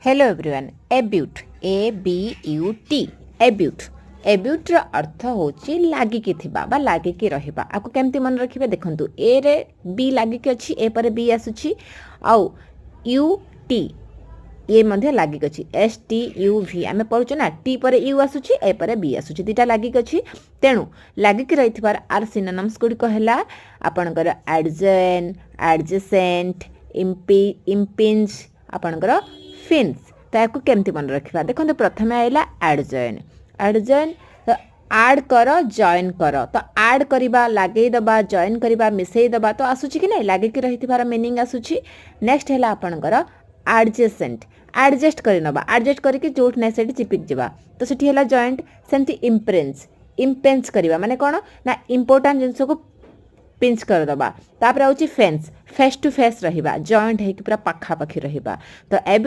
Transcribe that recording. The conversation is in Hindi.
hello everyone abut A B U T abut abut रो अर्थ होची लागिकी थिबा बा लागिकी रहिबा आपको केमती मन रखिबे देखंतु ए रे बी लागिकी अछि ए पर बी आसुची आउ यू टी ये मध्य लागिक अछि एस टी यू वी आमे पढुछ ना टी पर यू आसुची ए पर बी आसुची दिटा लागिक अछि तेनु लागिक रहिथिबार आर सिनोनिम्स गुडी कहला आपनकर एडजेन एडजेसेंट इम्पिंज आपनकर फिन्स ताकू केमती मन रखिबा देखंतु प्रथमे आइला एडजेन एडजेन आड कर जॉइन कर तो आड करिबा लागै दबा जॉइन करिबा मिसै दबा तो आसुची कि नै लागे कि रहिथिबार मीनिंग आसुची नेक्स्ट हैला आपनकर एडजेसेंट एडजस्ट करि नबा एडजस्ट करके जोठ नै सेठी चिपिक जिबा तो सेठी हैला जॉइंट सेमती इम्पेंस करिबा माने कोन ना इंपोर्टेंट जिंस को पिंच कर दबा तापर आउची फेंस फेस टू फेस रहिबा जॉइंट है कि पूरा पाखा पाखी रहिबा तो